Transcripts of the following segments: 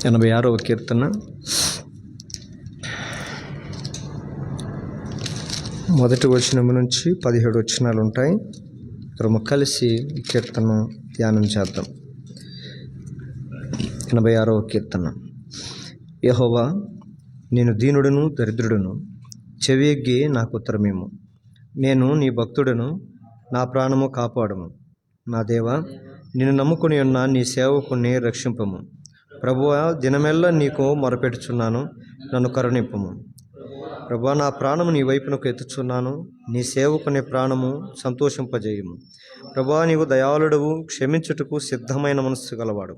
86వ కీర్తన మొదటి వచనం నుంచి 17 వచనాలు ఉంటాయి. మనం కలిసి ఈ కీర్తన ధ్యానం చేద్దాం. 86వ కీర్తన. యెహోవా, నేను దీనుడును దరిద్రుడును, చెవియొగ్గి నాకు ఉత్తరమేము. నేను నీ భక్తుడను, నా ప్రాణము కాపాడము. నా దేవా, నిన్ను నమ్ముకుని ఉన్న నీ సేవకుని రక్షింపము. ప్రభువా, దినమెల్లా నీకు మొరపెట్టుచున్నాను, నన్ను కరుణింపము. ప్రభువా, నా ప్రాణము నీ వైపునకు ఎత్తుచున్నాను, నీ సేవకుని ప్రాణము సంతోషింపజేయము. ప్రభువా, నీవు దయాళుడవు, క్షమించుటకు సిద్ధమైన మనస్సు గలవాడు,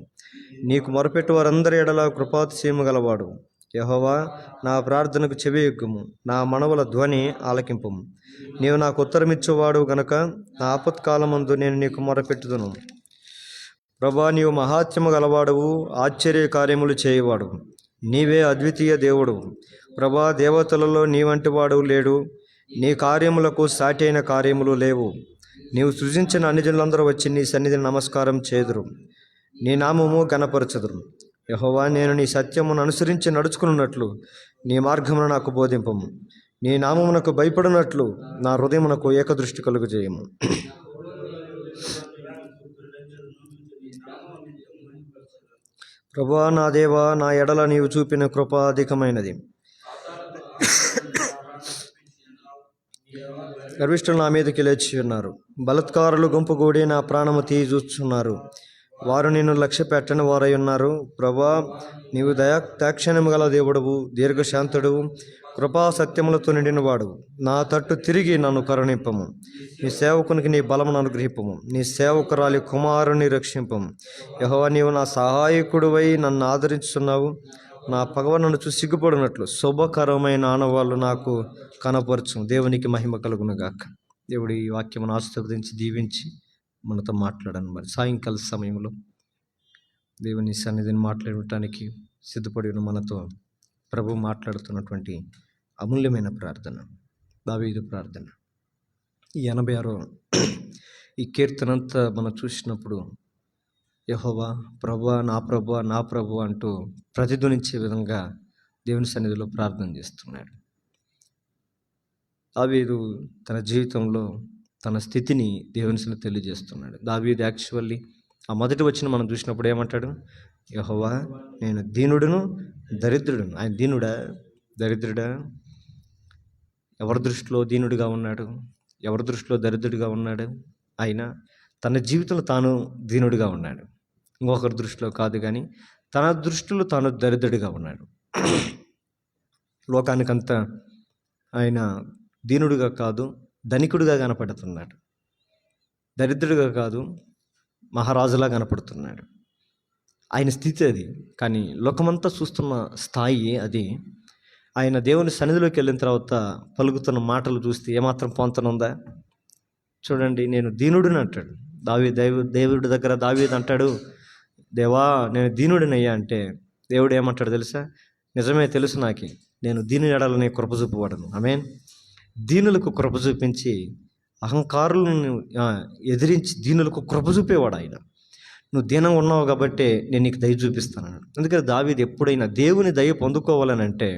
నీకు మొరపెట్టు వారందరి ఎడల కృపాతిశయము గలవాడు. యెహోవా, నా ప్రార్థనకు చెవియొగ్గుము, నా మనవుల ధ్వని ఆలకింపము. నీవు నాకు ఉత్తరమిచ్చేవాడు గనుక నా ఆపత్కాలమందు నేను నీకు మొరపెట్టుదును. ప్రభా, నీవు మహాత్మ్యము గలవాడవు, ఆశ్చర్య కార్యములు చేయవాడు, నీవే అద్వితీయ దేవుడు. ప్రభా, దేవతలలో నీ వంటి వాడు లేడు, నీ కార్యములకు సాటి అయిన కార్యములు లేవు. నీవు సృజించిన అన్ని జనులందరూ వచ్చి నీ సన్నిధిని నమస్కారం చేదురు, నీ నామము గణపరచదురు. యెహోవా, నేను నీ సత్యమును అనుసరించి నడుచుకున్నట్లు నీ మార్గమును నాకు బోధింపము. నీ నామమునకు భయపడినట్లు నా హృదయమునకు ఏకదృష్టి కలుగజేయము. ప్రభువా, నా దేవా, నా ఎడల నీవు చూపిన కృప అధికమైనది. గర్విష్ఠులు నా మీదకి లేచి ఉన్నారు, బలత్కారులు గుంపుగూడి నా ప్రాణము తీయజూచున్నారు. వారు నిన్ను లక్ష్య పెట్టని వారై ఉన్నారు. ప్రభువా, నీవు దాక్షిణ్యము గల దేవుడవు, దీర్ఘశాంతుడువు, కృపా సత్యములతో నిండినవాడు. నా తట్టు తిరిగి నన్ను కరుణింపము. నీ సేవకునికి నీ బలమును అనుగ్రహింపము. నీ సేవకురాలి కుమారుని రక్షింపము. యెహోవా, నీవు నా సహాయకుడివై నన్ను ఆదరించుతున్నావు. నా పగవ నన్ను చూసి సిగ్గుపడినట్లు శుభకరమైన ఆనవాళ్ళు నాకు కనపరచు. దేవునికి మహిమ కలుగునుగాక. దేవుడు ఈ వాక్యమును ఆశీర్వదించి దీవించి మనతో మాట్లాడను. మరి సాయంకాల సమయంలో దేవుని సన్నిధిని మాట్లాడటానికి సిద్ధపడి ఉన్న మనతో ప్రభు మాట్లాడుతున్నటువంటి అమూల్యమైన ప్రార్థన, దావీదు ప్రార్థన. ఈ 86వ ఈ కీర్తనంతా మనం చూసినప్పుడు యెహోవా, ప్రభువా, నా ప్రభువా, నా ప్రభువా అంటూ ప్రతిధ్వనించే విధంగా దేవుని సన్నిధిలో ప్రార్థన చేస్తున్నాడు. దావీదు తన జీవితంలో తన స్థితిని దేవుని సన్నిధిలో తెలియజేస్తున్నాడు. దావీదు యాక్చువల్లీ ఆ మొదటి వచ్చిన మనం చూసినప్పుడు ఏమంటాడు? యెహోవా, నేను దీనుడును దరిద్రుడును. ఆయన దీనుడా దరిద్రుడా? ఎవరి దృష్టిలో దీనుడిగా ఉన్నాడు? ఎవరి దృష్టిలో దరిద్రుడిగా ఉన్నాడు? ఆయన తన జీవితంలో తాను దీనుడిగా ఉన్నాడు, ఇంకొకరి దృష్టిలో కాదు. కానీ తన దృష్టిలో తాను దరిద్రుడిగా ఉన్నాడు. లోకానికంతా ఆయన దీనుడిగా కాదు, ధనికుడిగా కనపడుతున్నాడు. దరిద్రుడిగా కాదు, మహారాజులా కనపడుతున్నాడు. ఆయన స్థితి అది. కానీ లోకమంతా చూస్తున్న స్థాయి అది. ఆయన దేవుని సన్నిధిలోకి వెళ్ళిన తర్వాత పలుకుతున్న మాటలు చూస్తే ఏమాత్రం పొంతనుందా? చూడండి, నేను దీనుడిని అంటాడు. దేవుడి దగ్గర దావీదు అంటాడు, దేవా, నేను దీనుడినయ్యా అంటే దేవుడు ఏమంటాడు తెలుసా? నిజమే, తెలుసు నాకు, నేను దీని ఎడలని కృప చూపబడను. ఆమేన్. దీనులకు కృప చూపించి అహంకారులను ఎదిరించి దీనులకు కృప చూపేవాడు ఆయన. నువ్వు దీనంగా ఉన్నావు కాబట్టి నేను నీకు దయ చూపిస్తాను. అందుకని దావీదు ఎప్పుడైనా దేవుని దయ పొందుకోవాలనంటే,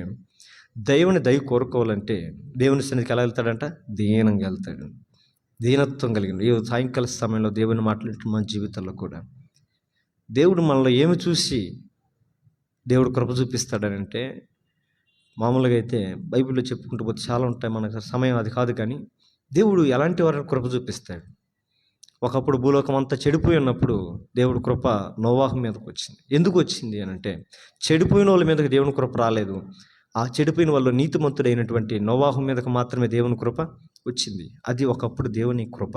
దేవుని దయ కోరుకోవాలంటే దేవుని సన్నిధికి ఎలా వెళ్తాడంట? దీనంగా వెళ్తాడు, దీనత్వం కలిగింది. ఈ సాయంకాల సమయంలో దేవుని మాట్లాడుతూ మన జీవితంలో కూడా దేవుడు మనలో ఏమి చూసి దేవుడు కృప చూపిస్తాడనంటే, మామూలుగా అయితే బైబిల్లో చెప్పుకుంటూ పోతే చాలా ఉంటాయి, మనకు సమయం అది కాదు. కానీ దేవుడు ఎలాంటి వారిని కృప చూపిస్తాడు? ఒకప్పుడు భూలోకం అంతా చెడిపోయి ఉన్నప్పుడు దేవుడు కృప నోవాహు మీదకి వచ్చింది. ఎందుకు వచ్చింది అని అంటే, చెడిపోయిన వాళ్ళ మీదకి దేవుని కృప రాలేదు. ఆ చెడిపోయిన వాళ్ళు నీతిమంతుడైనటువంటి నోవాహు మీదకి మాత్రమే దేవుని కృప వచ్చింది. అది ఒకప్పుడు దేవుని కృప.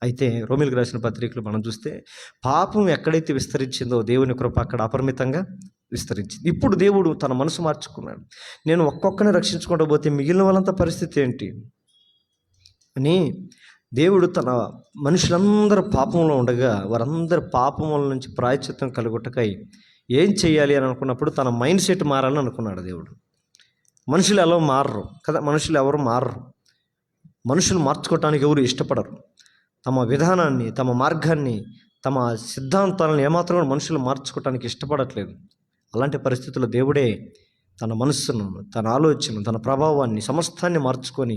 అయితే రోమీయులకు రాసిన పత్రికలు మనం చూస్తే, పాపం ఎక్కడైతే విస్తరించిందో దేవుని కృప అక్కడ అపరిమితంగా విస్తరించింది. ఇప్పుడు దేవుడు తన మనసు మార్చుకున్నాడు. నేను ఒక్కొక్కరిని రక్షించుకుంటూ పోతే మిగిలిన వాళ్ళంతా పరిస్థితి ఏంటి అని దేవుడు తన మనుషులందరూ పాపంలో ఉండగా వారందరి పాపముల నుంచి ప్రాయశ్చిత్తం కలుగుటకై ఏం చేయాలి అని అనుకున్నప్పుడు తన మైండ్ సెట్ మారాలని అనుకున్నాడు దేవుడు. మనుషులు ఎలా మారరు కదా, మనుషులు ఎవరు మారరు. మనుషులు మార్చుకోవటానికి ఎవరు ఇష్టపడరు. తమ విధానాన్ని, తమ మార్గాన్ని, తమ సిద్ధాంతాలను ఏమాత్రం మనుషులు మార్చుకోవటానికి ఇష్టపడట్లేదు. అలాంటి పరిస్థితుల్లో దేవుడే తన మనస్సును, తన ఆలోచన, తన ప్రభావాన్ని సమస్తాన్ని మార్చుకొని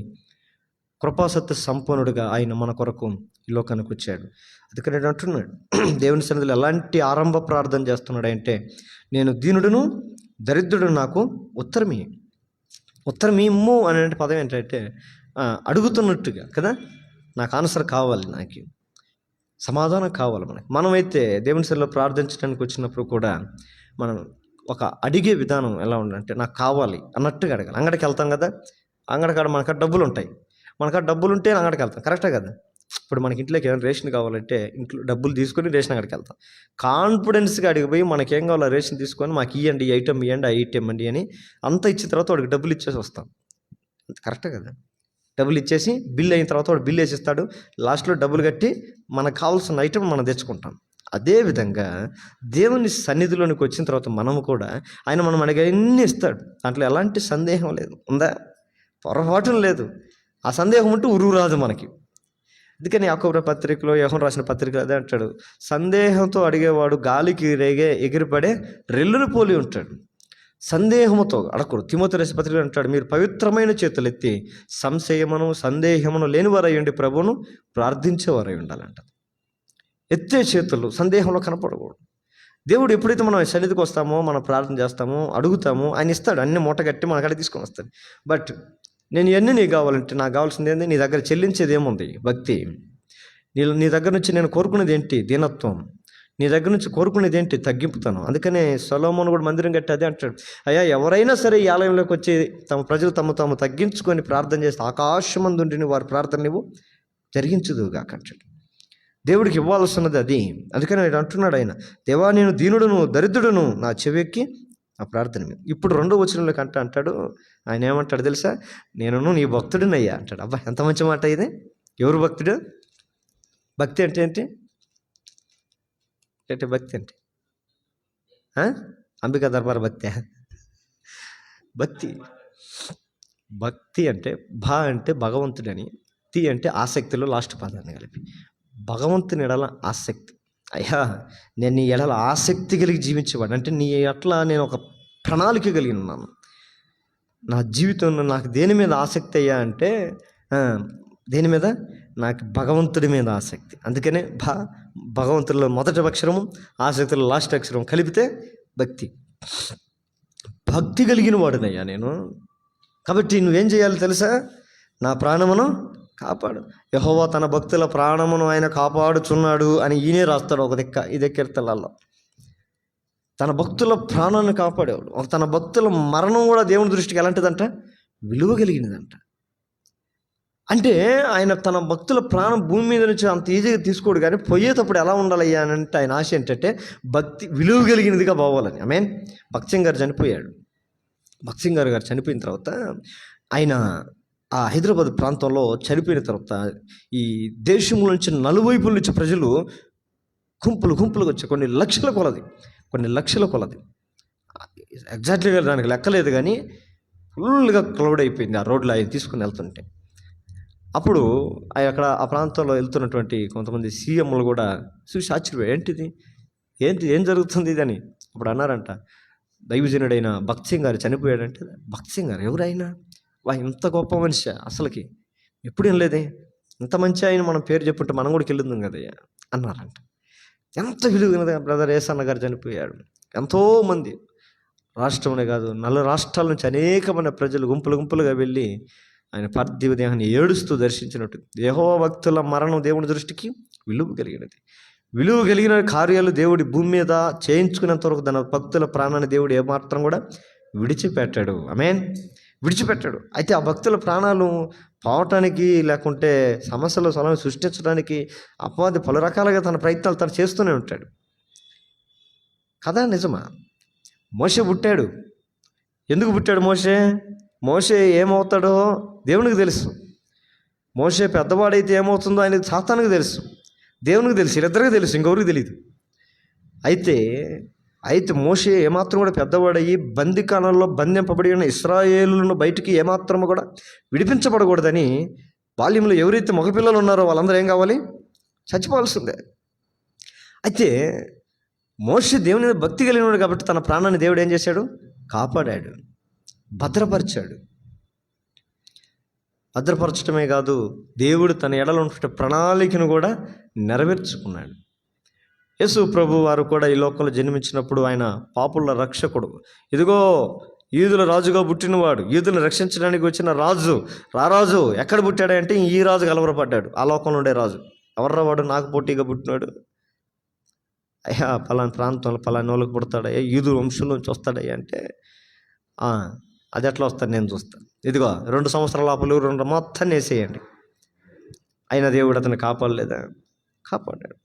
కృపాసత్య సంపన్నుడిగా ఆయన మన కొరకు ఈ లోకానికి వచ్చాడు. అందుకని నేను అంటున్నాడు, దేవుని సన్నిధిలో ఎలాంటి ఆరంభ ప్రార్థన చేస్తున్నాడు అంటే, నేను దీనుడును దరిద్రుడు, నాకు ఉత్తరం ఇమ్ము అనే పదం ఏంటంటే అడుగుతున్నట్టుగా కదా, నాకు ఆన్సర్ కావాలి, నాకు సమాధానం కావాలి. మనమైతే దేవుని సన్నిధిలో ప్రార్థించడానికి వచ్చినప్పుడు కూడా మనం ఒక అడిగే విధానం ఎలా ఉందంటే, నాకు కావాలి అన్నట్టుగా అడగాలి. అంగడికి వెళ్తాం కదా, అంగడికాడ మనకాడ డబ్బులు ఉంటాయి, మనకాడ డబ్బులు ఉంటే అంగడికి వెళ్తాం, కరెక్టే కదా. ఇప్పుడు మనకి ఇంట్లోకి ఏమైనా రేషన్ కావాలంటే ఇంట్లో డబ్బులు తీసుకొని రేషన్ అంగడికి వెళ్తాం. కాన్ఫిడెన్స్గా అడిగిపోయి మనకేం కావాలో రేషన్ తీసుకొని మాకు ఇవ్వండి, ఈ ఐటమ్ ఇవ్వండి, ఆ ఐటమ్ ఇవ్వండి అని అంతా ఇచ్చిన తర్వాత వాడికి డబ్బులు ఇచ్చేసి వస్తాం, కరెక్టే కదా. డబ్బులు ఇచ్చేసి బిల్ అయిన తర్వాత వాడు బిల్ వేసిస్తాడు, లాస్ట్లో డబ్బులు కట్టి మనకు కావాల్సిన ఐటమ్ మనం తెచ్చుకుంటాం. అదేవిధంగా దేవుని సన్నిధిలోనికి వచ్చిన తర్వాత మనము కూడా ఆయన మనం అడిగన్నీ ఇస్తాడు, దాంట్లో ఎలాంటి సందేహం లేదు, ఉందా, పొరపాటు లేదు. ఆ సందేహం ఉంటూ ఉరువు రాదు మనకి. అందుకని యాకోబు పత్రికలో, యోహాను రాసిన పత్రికలో అదే అంటాడు, సందేహంతో అడిగేవాడు గాలికి ఎగిరిపడే రెల్లును పోలి ఉంటాడు. సందేహముతో అడగకూడదు. తిమోతి రాసిన పత్రికలో అంటాడు, మీరు పవిత్రమైన చేతులు ఎత్తి సందేహమును లేనివారయ్యండి, ప్రభువును ప్రార్థించేవారై ఉండాలంట. ఎత్తే చేతులు సందేహంలో కనపడకూడదు. దేవుడు ఎప్పుడైతే మనం సన్నిధికి వస్తామో, మనం ప్రార్థన చేస్తామో, అడుగుతామో, ఆయన ఇస్తాడు, అన్ని మూట కట్టి మన కాడ తీసుకొని వస్తాడు. బట్ నేను ఇవన్నీ నీకు కావాలంటే నాకు కావాల్సింది ఏంటి? నీ దగ్గర చెల్లించేది ఏముంది? భక్తి. నీ దగ్గర నుంచి నేను కోరుకునేది ఏంటి? దీనత్వం. నీ దగ్గర నుంచి కోరుకునేది ఏంటి? తగ్గింపుతాను. అందుకనే సొలొమోను కూడా మందిరం కట్టి అదే అంటాడు, అయ్యా ఎవరైనా సరే ఈ ఆలయంలోకి వచ్చి తమ ప్రజలు తాము తగ్గించుకొని ప్రార్థన చేస్తే ఆకాశమందుండి వారి ప్రార్థన నువ్వు జరిగించుదువుగాక అంటాడు. దేవుడికి ఇవ్వాల్సినది అది. అందుకని ఆయన అంటున్నాడు, ఆయన దేవా నేను దీనుడును దరిద్రుడును, నా చెవికి ఆ ప్రార్థన మీద. ఇప్పుడు 2వ వచనంలోకి అంటాడు, ఆయన ఏమంటాడు తెలుసా, నేను నీ భక్తుడినయ్యా అంటాడు. అబ్బా ఎంత మంచి మాట ఇది. ఎవరు భక్తుడు? భక్తి అంటే ఏంటి? భక్తి అంటే అంబికా దర్బార్ భక్తి. భక్తి అంటే అంటే భగవంతుడని, అంటే ఆసక్తిలో లాస్ట్ పదాన్ని కలిపి భగవంతుని ఎడల ఆసక్తి. అయ్యా నేను నీ ఎడల ఆసక్తి కలిగి జీవించేవాడు అంటే, నీ అట్లా నేను ఒక ప్రణాళిక కలిగి ఉన్నాను. నా జీవితంలో నాకు దేని మీద ఆసక్తి అయ్యా అంటే, దేని మీద? నాకు భగవంతుడి మీద ఆసక్తి. అందుకనే భగవంతుడిలో మొదటి అక్షరము, ఆసక్తిలో లాస్ట్ అక్షరం కలిపితే భక్తి. భక్తి కలిగిన వాడినయ్యా నేను. కాబట్టి నువ్వేం చేయాలి తెలుసా? నా ప్రాణమును కాపాడు. యెహోవా తన భక్తుల ప్రాణమును ఆయన కాపాడుచున్నాడు అని ఈయనే రాస్తాడు ఒక దిక్క, ఇదే కీర్తనలలో. తన భక్తుల ప్రాణాన్ని కాపాడేవాడు. తన భక్తుల మరణం కూడా దేవుని దృష్టికి ఎలాంటిదంట? విలువ కలిగినదంట. అంటే ఆయన తన భక్తుల ప్రాణం భూమి మీద నుంచి అంత ఈజీగా తీసుకోడు, కానీ పోయేటప్పుడు ఎలా ఉండాలయ్యా అని అంటే ఆయన ఆశ ఏంటంటే భక్తి విలువ కలిగినదిగా పోవాలని. ఆమెన్. భక్త్ సింగ్ గారు చనిపోయాడు. భక్త్ సింగ్ గారు చనిపోయిన తర్వాత ఆయన ఆ హైదరాబాద్ ప్రాంతంలో చనిపోయిన తర్వాత ఈ దేశంలో నుంచి నలువైపుల నుంచి ప్రజలు గుంపులుగా వచ్చి కొన్ని లక్షల కొలది ఎగ్జాక్ట్లీగా దానికి లెక్కలేదు, కానీ ఫుల్గా క్లౌడ్ అయిపోయింది ఆ రోడ్లో ఆయన తీసుకుని వెళ్తుంటే. అప్పుడు అక్కడ ఆ ప్రాంతంలో వెళ్తున్నటువంటి కొంతమంది సీఎంలు కూడా చూసి ఆశ్చర్యపోయారు, ఏం జరుగుతుంది ఇది అని. అప్పుడు అన్నారంట, దైవజనుడైన భక్త్ సింగ్ గారు చనిపోయాడంటే. భక్త్ సింగ్ గారు ఎవరైనా? ఇంత గొప్ప మనిషి అసలుకి ఎప్పుడేం లేదే, ఇంత మంచి ఆయన మనం పేరు చెప్పుంటే మనం కూడా వెళ్ళిందాం కదయ్యా అన్నారంట. ఎంత విలువైనది బ్రదర్ ఏసన్న గారు చనిపోయాడు. ఎంతోమంది రాష్ట్రంలో కాదు 4 రాష్ట్రాల నుంచి అనేకమైన ప్రజలు గుంపులుగా వెళ్ళి ఆయన పార్థివ దేహాన్ని ఏడుస్తూ దర్శించినట్టు. యెహోవా భక్తుల మరణం దేవుడి దృష్టికి విలువ కలిగిన కార్యాలు దేవుడి భూమి మీద చేయించుకునేంత వరకు తన భక్తుల ప్రాణాన్ని దేవుడు ఏమాత్రం కూడా విడిచిపెట్టాడు. ఆమేన్. విడిచిపెట్టాడు. అయితే ఆ భక్తుల ప్రాణాలు పోవటానికి, లేకుంటే సమస్యలు సృష్టించడానికి అపవాది పలు రకాలుగా తన ప్రయత్నాలు తను చేస్తూనే ఉంటాడు కదా. నిజమా? మోషే పుట్టాడు. ఎందుకు పుట్టాడు మోషే ఏమవుతాడో దేవునికి తెలుసు. మోషే పెద్దవాడైతే ఏమవుతుందో ఆయనకి సాతానుకు తెలుసు, దేవునికి తెలుసు, వీళ్ళిద్దరికీ తెలుసు, ఇంకెవరికి తెలియదు. అయితే మోషే ఏమాత్రం కూడా పెద్దవాడయ్యి బందికానంలో బంధింపబడి ఉన్న ఇశ్రాయేలులను బయటికి ఏమాత్రం కూడా విడిపించబడకూడదని బాల్యంలో ఎవరైతే మగపిల్లలు ఉన్నారో వాళ్ళందరూ ఏం కావాలి? చచ్చిపోవాల్సిందే. అయితే మోషే దేవుని మీద భక్తి కలిగినాడు కాబట్టి తన ప్రాణాన్ని దేవుడు ఏం చేశాడు? కాపాడాడు, భద్రపరిచాడు. భద్రపరచడమే కాదు, దేవుడు తన ఎడలో ఉన్న ప్రణాళికను కూడా నెరవేర్చుకున్నాడు. యేసు ప్రభు వారు కూడా ఈ లోకంలో జన్మించినప్పుడు ఆయన పాపుల రక్షకుడు. ఇదిగో యూదుల రాజుగా పుట్టినవాడు, యూదులను రక్షించడానికి వచ్చిన రాజు, రారాజు ఎక్కడ పుట్టాడంటే ఈ రాజు కలవరపడ్డాడు. ఆ లోకంలో ఉండే రాజు ఎవర్రా వాడు? నాకు పోటీగా పుట్టినాడు, అయ్యా పలానా ప్రాంతంలో పలానా వాళ్ళకి పుడతాడయ్యా, యూదు వంశంలోంచి వస్తాడయ్యా అంటే అది ఎట్లా వస్తాను నేను చూస్తాను. ఇదిగో 2 సంవత్సరాల లోపల 2 మొత్తాన్ని వేసేయండి. అయినా దేవుడు అతను కాపాడలేదా? కాపాడాడు.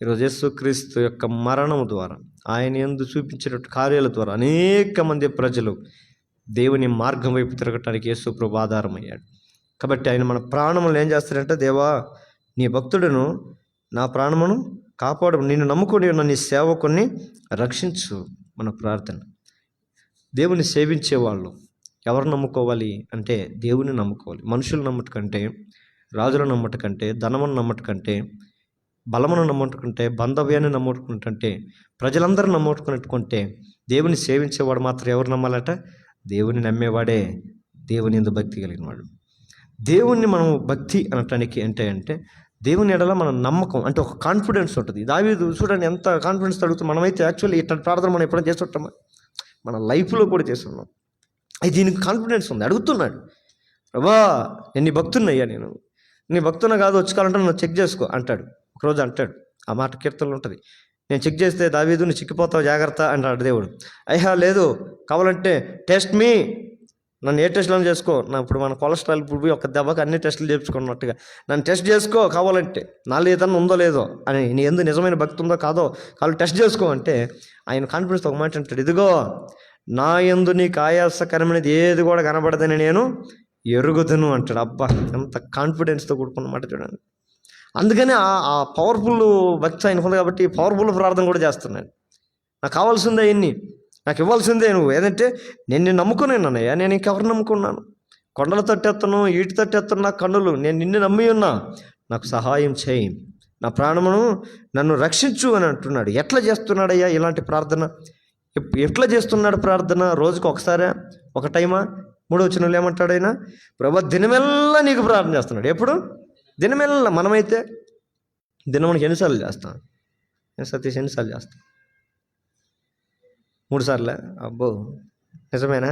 ఈరోజు యేసుక్రీస్తు యొక్క మరణం ద్వారా, ఆయన యందు చూపించినట్టు కార్యాల ద్వారా అనేక మంది ప్రజలు దేవుని మార్గం వైపు తిరగటానికి యేసు ప్రభు ఆధారమయ్యాడు. కాబట్టి ఆయన మన ప్రాణములను ఏం చేస్తాడంటే, దేవా నీ భక్తుడును నా ప్రాణమును కాపాడు, నిన్ను నమ్ముకొని ఉన్న నీ సేవకుని రక్షించు. మన ప్రార్థన. దేవుని సేవించేవాళ్ళు ఎవరు నమ్ముకోవాలి అంటే దేవుని నమ్ముకోవాలి. మనుషులు నమ్మట కంటే, రాజులను నమ్మట కంటే, ధనమును నమ్మట కంటే, బలమును నమ్ముకుంటే, బంధవ్యాన్ని నమ్ముకుంటుంటే, ప్రజలందరూ నమ్ముకున్నట్టుకుంటే, దేవుని సేవించేవాడు మాత్రం ఎవరు నమ్మాలట? దేవుని నమ్మేవాడే దేవుని యందు భక్తి కలిగిన వాడు. దేవుణ్ణి మనం భక్తి అనటానికి అంటే దేవుని ఎడల మన నమ్మకం అంటే ఒక కాన్ఫిడెన్స్ ఉంటుంది. దావీదు చూడండి ఎంత కాన్ఫిడెన్స్ అడుగుతాం. మనమైతే యాక్చువల్లీ ఇట్లాంటి ప్రార్థన మనం ఎప్పుడైనా చేస్తుంటామా? మన లైఫ్లో కూడా చేస్తున్నాం. అది దీనికి కాన్ఫిడెన్స్ ఉంది. అడుగుతున్నాడు, ప్రభా నేను నీ భక్తున్నయ్యా, నేను నీ భక్తున్న కాదు, వచ్చుకోవాలంటే నన్ను చెక్ చేసుకో అంటాడు. ఒకరోజు అంటాడు, ఆ మాట కీర్తనలో ఉంటుంది. నేను చెక్ చేస్తే దావీదు నువ్వు చిక్కిపోతావు జాగ్రత్త అంటాడు దేవుడు. అయ్యా లేదు, కావాలంటే టెస్ట్ మీ, నన్ను ఏ టెస్ట్లో చేసుకో. ఇప్పుడు మన కొలెస్ట్రాల్ ఇప్పుడు ఒక దెబ్బకి అన్ని టెస్టులు చేయించుకున్నట్టుగా నన్ను టెస్ట్ చేసుకో, కావాలంటే నాలో ఏదన్నా ఉందో లేదో అని, నీ ఎందు నిజమైన భక్తి ఉందో కాదో కావాలి టెస్ట్ చేసుకో అంటే, ఆయన కాన్ఫిడెన్స్ ఒక మాట అంటాడు, ఇదిగో నా యందు నీకు ఆయాసకరమైనది ఏది కూడా కనబడదని నేను ఎరుగుదును అంటాడు. అబ్బా ఎంత కాన్ఫిడెన్స్తో కూడుకున్న మాట చూడండి. అందుకని ఆ పవర్ఫుల్ భక్తి ఆయన ఉంది కాబట్టి పవర్ఫుల్ ప్రార్థన కూడా చేస్తున్నాను. నాకు కావాల్సిందే ఎన్ని, నాకు ఇవ్వాల్సిందే నువ్వు. ఏదంటే నేను నమ్ముకున్నాను అన్నయ్య, నేను ఇంకెవరు నమ్ముకున్నాను? కొండలు తట్టేస్తాను, ఈటి తట్టేస్తాను నా కన్నులు, నేను నిన్ను నమ్మి ఉన్నా, నాకు సహాయం చేయి, నా ప్రాణమును నన్ను రక్షించు అని అంటున్నాడు. ఎట్లా చేస్తున్నాడయ్యా ఇలాంటి ప్రార్థన? ఎట్లా చేస్తున్నాడు ప్రార్థన? రోజుకు ఒకసారా, ఒక టైమా? 3వ వచనంలో ఏమంటాడు ఆయన? ప్రభా దినమెల్లా నీకు ప్రార్థన చేస్తున్నాడు. ఎప్పుడు? దినమెల్లా. మనమైతే దినమునికి ఎన్నిసార్లు చేస్తాం? సతీష్ ఎన్నిసార్లు చేస్తాం? 3 సార్లే? అబ్బో నిజమేనా?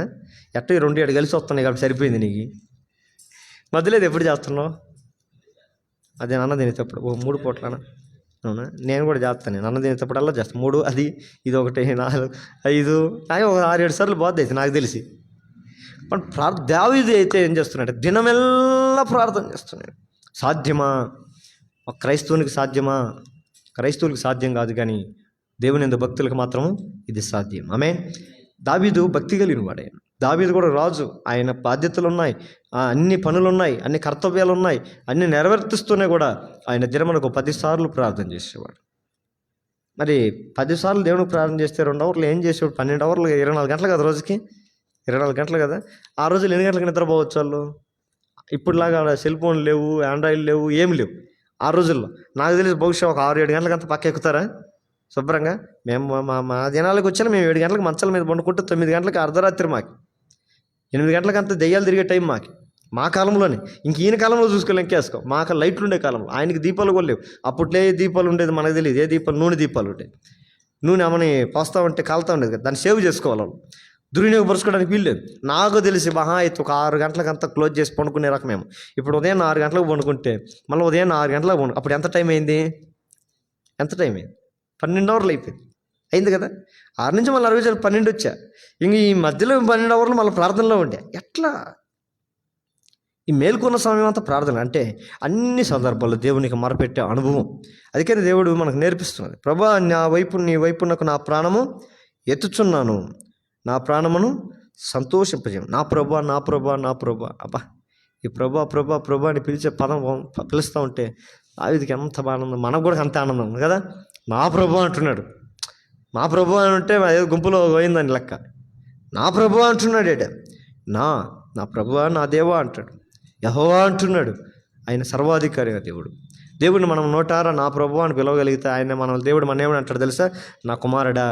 ఎట్ట 2 కలిసి వస్తున్నాయి కాబట్టి సరిపోయింది నీకు. మధ్యలో ఎప్పుడు చేస్తున్నావు? అదే అన్న తినేటప్పుడు 3 పూట్లనా? అవునా? నేను కూడా చేస్తాను. నేను అన్న తినేటప్పుడల్లా చేస్తాను. 3 అది ఇది 1 4 5 ఒక 6-7 సార్లు బాధ అయితే నాకు తెలిసి. బట్ దావీదు అయితే ఏం చేస్తున్నాడు? దినమెల్లా ప్రార్థన చేస్తున్నాడు. సాధ్యమా? ఒక క్రైస్తవునికి సాధ్యమా? క్రైస్తవులకు సాధ్యం కాదు, కానీ దేవుని యందు భక్తులకు మాత్రం ఇది సాధ్యం. ఆమేన్. దావీదు భక్తి కలిగిన వాడే. దావీదు కూడా రాజు, ఆయన బాధ్యతలు ఉన్నాయి, అన్ని పనులు ఉన్నాయి, అన్ని కర్తవ్యాలు ఉన్నాయి, అన్ని నెరవేర్తిస్తూనే కూడా ఆయన దినమునకు 10 సార్లు ప్రార్థన చేసేవాడు. మరి 10 సార్లు దేవునికి ప్రార్థన చేస్తే 2 అవర్లు ఏం చేసేవాడు? 12 అవర్లు, 24 గంటలు కదా రోజుకి, 24 గంటలు కదా. ఆ రోజులు ఎన్ని గంటలకు నిద్రపోవచ్చు వాళ్ళు? ఇప్పుడులాగా సెల్ ఫోన్ లేవు, ఆండ్రాయిడ్ లేవు, ఏమి లేవు. ఆ రోజుల్లో నాకు తెలిసి బహుశా ఒక 6-7 గంటలకంతా పక్క ఎక్కుతారా శుభ్రంగా? మేము మా దినాలకు వచ్చాను, మేము 7 గంటలకు మంచాల మీద పండుకుంటే 9 గంటలకు అర్ధరాత్రి మాకు, 8 గంటలకంతా దెయ్యాలు తిరిగే టైం మాకు. మా కాలంలోనే, ఇంక ఈయన కాలంలో చూసుకోవాలి, ఇంకేసుకో. మాకు లైట్లు ఉండే కాలంలో, ఆయనకి దీపాలు కూడా లేవు. అప్పట్లో ఏ దీపాలు ఉండేది మనకు తెలియదు. ఏ దీపాలు? నూనె దీపాలు ఉంటాయి. నూనె అమ్మని పోస్తూ ఉంటే కాలుతూ ఉండేది కదా, దాన్ని సేవ్ చేసుకోవాలి వాళ్ళు, దుర్వినియోగపరుచుకోవడానికి వీల్లేదు. నాకు తెలిసి మహా అయితే ఒక 6 గంటలకంతా క్లోజ్ చేసి పండుకునే రకమేమో. ఇప్పుడు ఉదయం 6 గంటలకు పండుకుంటే మళ్ళీ ఉదయం 6 గంటలకు పండు, అప్పుడు ఎంత టైం అయింది? ఎంత టైం అయింది? 12 అవర్లు అయింది కదా. 6 నుంచి మళ్ళీ 60 12 వచ్చా. ఇంక ఈ మధ్యలో 12 అవర్లు మళ్ళీ ప్రార్థనలో ఉండే. ఎట్లా? ఈ మేల్కొన్న సమయం అంతా ప్రార్థన అంటే అన్ని సందర్భాల్లో దేవునికి మొరపెట్టే అనుభవం. అందుకని దేవుడు మనకు నేర్పిస్తున్నది. ప్రభా నీ వైపునకు నా ప్రాణము ఎత్తుచున్నాను, నా ప్రాణమును సంతోషింపజేయం. నా ప్రభా, నా ప్రభా, నా ప్రభా. అబ్బా, ఈ ప్రభా ప్రభా ప్రభా అని పిలిచే పదం పిలుస్తూ ఉంటే దావీదుకి ఎంత ఆనందం, మనకు కూడా అంత ఆనందం ఉంది కదా. నా ప్రభు అంటున్నాడు. మా ప్రభు అని అంటే ఏదో గుంపులో పోయిందని లెక్క. నా ప్రభు అంటున్నాడు. నా ప్రభువా, నా దేవా అంటాడు. యెహోవా అంటున్నాడు. ఆయన సర్వాధికారిగా దేవుడు. దేవుడిని మనం నోటారా నా ప్రభువా అని పిలవగలిగితే ఆయన దేవుడు మన ఏమని అంటాడు తెలుసా? నా కుమారుడా,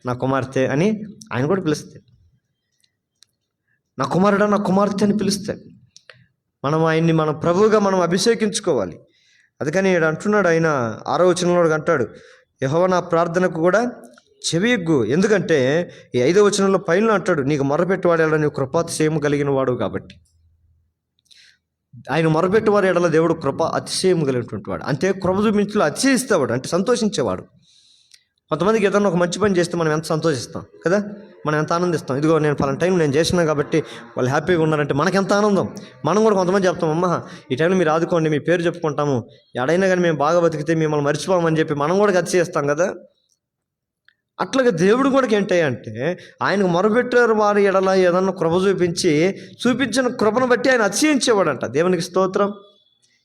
నా కుమార్తె అని ఆయన కూడా పిలుస్తాడు. నా కుమారుడా, నా కుమార్తె అని పిలుస్తాడు. మనం ఆయన్ని మన ప్రభువుగా మనం అభిషేకించుకోవాలి. అందుకని ఈడు అంటున్నాడు, ఆయన 6వ వచనంలో అంటాడు, యెహోవా నా ప్రార్థనకు కూడా చెవియొగ్గు. ఎందుకంటే ఈ 5వ వచనంలో పైన అంటాడు, నీకు మొరపెట్టువాడు ఎడల నీవు కృపాతిశయము కలిగిన వాడు కాబట్టి. ఆయన మొరపెట్టువారు ఎడల దేవుడు కృప అతిశయము కలిగినటువంటి వాడు. అంతే, కృప చూపించులో అతిశయిస్తేవాడు, అంటే సంతోషించేవాడు. కొంతమందికి ఏదన్నా ఒక మంచి పని చేస్తే మనం ఎంత సంతోషిస్తాం కదా, మనం ఎంత ఆనందిస్తాం. ఇదిగో నేను ఫలానా టైం నేను చేసినా కాబట్టి వాళ్ళు హ్యాపీగా ఉన్నారంటే మనకెంత ఆనందం. మనం కూడా కొంతమంది చెప్తాం, అమ్మ ఈ టైంలో మీరు ఆదుకోండి, మీ పేరు చెప్పుకుంటాము, ఎడైనా కానీ మేము బాగా బతికితే మిమ్మల్ని మర్చిపోమని చెప్పి మనం కూడా అతిశయిస్తాం కదా. అట్లాగే దేవుడు కూడా ఏంటి అంటే ఆయనకు మొరపెట్టారు వారి ఎడల ఏదన్నా కృప చూపించిన కృపను బట్టి ఆయన అతిశయించేవాడంట. దేవునికి స్తోత్రం.